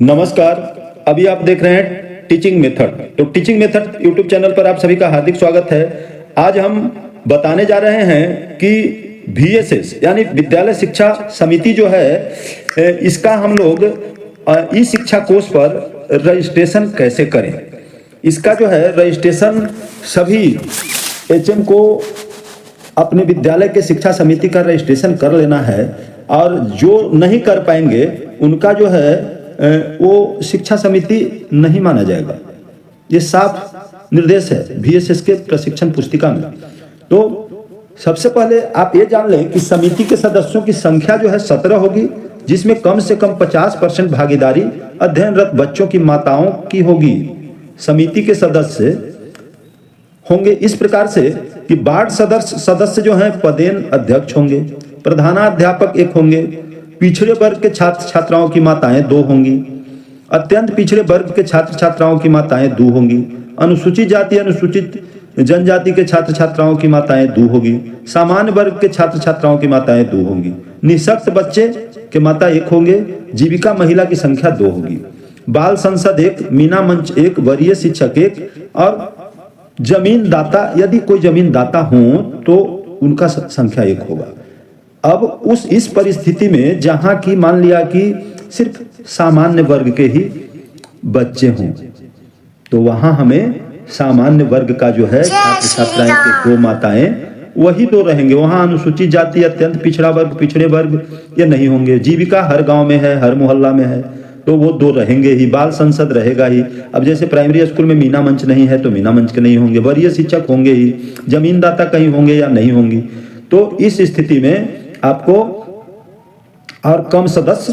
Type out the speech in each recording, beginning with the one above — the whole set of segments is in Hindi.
नमस्कार। अभी आप देख रहे हैं टीचिंग मेथड। तो टीचिंग मेथड यूट्यूब चैनल पर आप सभी का हार्दिक स्वागत है। आज हम बताने जा रहे हैं कि VSS यानी विद्यालय शिक्षा समिति जो है इसका हम लोग ई शिक्षा कोर्स पर रजिस्ट्रेशन कैसे करें। इसका जो है रजिस्ट्रेशन सभी HM को अपने विद्यालय के शिक्षा समिति का रजिस्ट्रेशन कर लेना है, और जो नहीं कर पाएंगे उनका जो है वो शिक्षा समिति नहीं माना जाएगा। ये साफ निर्देश है VSS के प्रशिक्षण पुस्तिका में। तो सबसे पहले आप ये जान लें कि समिति के सदस्यों की संख्या जो है 17 होगी, जिसमें कम से कम 50% भागीदारी अध्ययनरत बच्चों की माताओं की होगी। समिति के सदस्य होंगे इस प्रकार से कि वार्ड सदस्य जो हैं पदेन अध्यक्ष होंगे, प्रधानाध्यापक 1 होंगे, पिछड़े वर्ग के छात्र छात्राओं की माताएं 2 होंगी, अत्यंत पिछड़े वर्ग के छात्र छात्राओं की माताएं 2 होंगी, अनुसूचित जाति अनुसूचित जनजाति के छात्र छात्राओं की माताएं 2 होगी, सामान्य वर्ग के छात्र छात्राओं की माताएं 2 होंगी, निःशक्त बच्चे के माता 1 होंगे, जीविका महिला की संख्या 2 होगी, बाल संसद 1, मीना मंच 1, वरीय शिक्षक 1 और जमीन दाता, यदि कोई जमीन दाता हो तो उनका संख्या 1 होगा। अब इस परिस्थिति में जहां की मान लिया कि सिर्फ सामान्य वर्ग के ही बच्चे हों, तो वहां हमें सामान्य वर्ग का जो है छात्र छात्राएं के 2 माताएं वही 2 रहेंगे। वहां अनुसूचित जाति, अत्यंत पिछड़ा वर्ग, पिछड़े वर्ग ये नहीं होंगे। जीविका हर गांव में है, हर मोहल्ला में है, तो वो 2 रहेंगे ही। बाल संसद रहेगा ही। अब जैसे प्राइमरी स्कूल में मीना मंच नहीं है तो मीना मंच के नहीं होंगे, वरीय शिक्षक होंगे ही, जमीनदाता कहीं होंगे या नहीं होंगी। तो इस स्थिति में आपको और कम सदस्य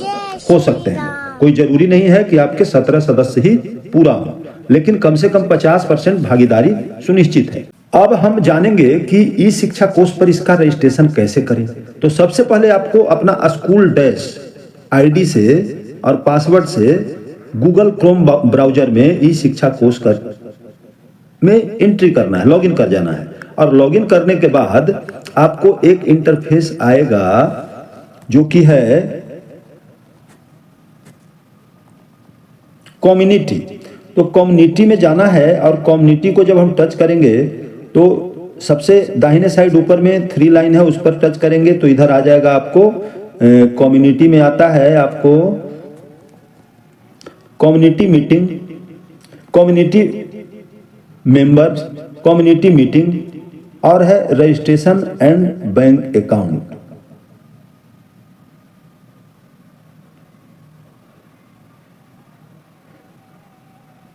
हो सकते हैं। कोई जरूरी नहीं है कि आपके 17 सदस्य ही पूरा हो, लेकिन कम से कम 50% भागीदारी सुनिश्चित है। अब हम जानेंगे कि ई शिक्षा कोर्स पर इसका रजिस्ट्रेशन कैसे करें। तो सबसे पहले आपको अपना स्कूल डैश ID से और पासवर्ड से गूगल क्रोम ब्राउजर में ई शिक्षा कोर्स में एंट्री करना है, लॉगिन कर जाना है। और लॉगिन करने के बाद आपको एक इंटरफेस आएगा जो कि है कम्युनिटी। तो कम्युनिटी में जाना है, और कम्युनिटी को जब हम टच करेंगे तो सबसे दाहिने साइड ऊपर में 3 लाइन है, उस पर टच करेंगे तो इधर आ जाएगा आपको कम्युनिटी में आता है आपको community meeting, community members, community meeting और है registration and bank account.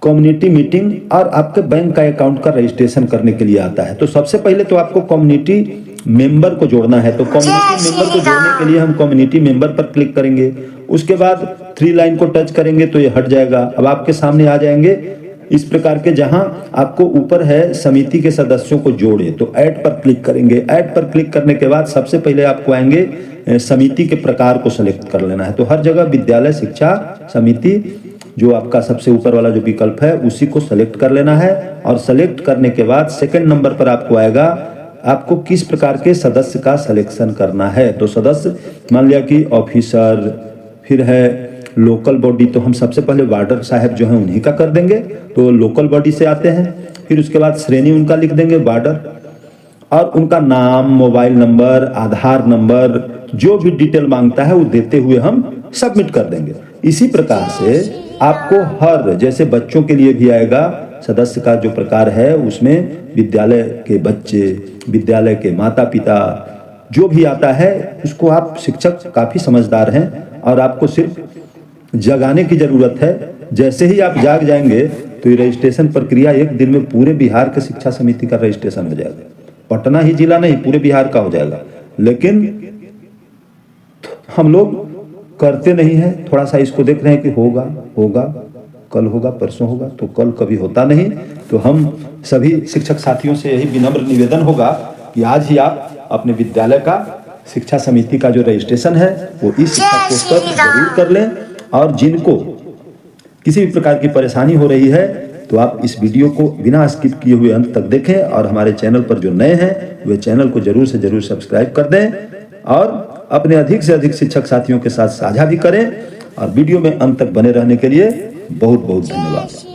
Community meeting और आपके बैंक का अकाउंट का रजिस्ट्रेशन करने के लिए आता है। तो सबसे पहले तो आपको कम्युनिटी मेंबर को जोड़ना है। तो कम्युनिटी मेंबर को जोड़ने के लिए हम कम्युनिटी मेंबर पर क्लिक करेंगे। उसके बाद 3 लाइन को टच करेंगे तो ये हट जाएगा। अब आपके सामने आ जाएंगे इस प्रकार के, जहां आपको ऊपर है समिति के सदस्यों को जोड़े, तो ऐड पर क्लिक करेंगे। ऐड पर क्लिक करने के बाद सबसे पहले आपको आएंगे समिति के प्रकार को सेलेक्ट कर लेना है। तो हर जगह विद्यालय शिक्षा समिति जो आपका सबसे ऊपर वाला जो विकल्प है उसी को सेलेक्ट कर लेना है। और सेलेक्ट करने के बाद सेकंड नंबर पर आपको आएगा आपको किस प्रकार के सदस्य का सिलेक्शन करना है। तो सदस्य मान लिया कि ऑफिसर, फिर है लोकल बॉडी, तो हम सबसे पहले वार्डर साहब जो हैं उन्हीं का कर देंगे, तो लोकल बॉडी से आते हैं। फिर उसके बाद श्रेणी उनका लिख देंगे वार्डर, और उनका नाम, मोबाइल नंबर, आधार नंबर, जो भी डिटेल मांगता है वो देते हुए हम सबमिट कर देंगे। इसी प्रकार से आपको हर, जैसे बच्चों के लिए भी आएगा सदस्य का जो प्रकार है, उसमें विद्यालय के बच्चे, विद्यालय के माता पिता, जो भी आता है उसको आप, शिक्षक काफी समझदार हैं और आपको सिर्फ जगाने की जरूरत है। जैसे ही आप जाग जाएंगे तो ये रजिस्ट्रेशन प्रक्रिया 1 दिन में पूरे बिहार के शिक्षा समिति का रजिस्ट्रेशन हो जाएगा। पटना ही जिला नहीं, पूरे बिहार का हो जाएगा। लेकिन हम लोग करते नहीं है, थोड़ा सा इसको देख रहे हैं कि होगा होगा, कल होगा, परसों होगा, तो कल कभी होता नहीं। तो हम सभी शिक्षक साथियों से यही विनम्र निवेदन होगा कि आज ही आप अपने विद्यालय का शिक्षा समिति का जो रजिस्ट्रेशन है वो इस शिक्षा कोर्स पर जरूर कर लें। और जिनको किसी भी प्रकार की परेशानी हो रही है तो आप इस वीडियो को बिना स्किप किए हुए अंत तक देखें, और हमारे चैनल पर जो नए हैं वे चैनल को जरूर से जरूर सब्सक्राइब कर दें और अपने अधिक से अधिक शिक्षक साथियों के साथ साझा भी करें। और वीडियो में अंत तक बने रहने के लिए बहुत बहुत धन्यवाद।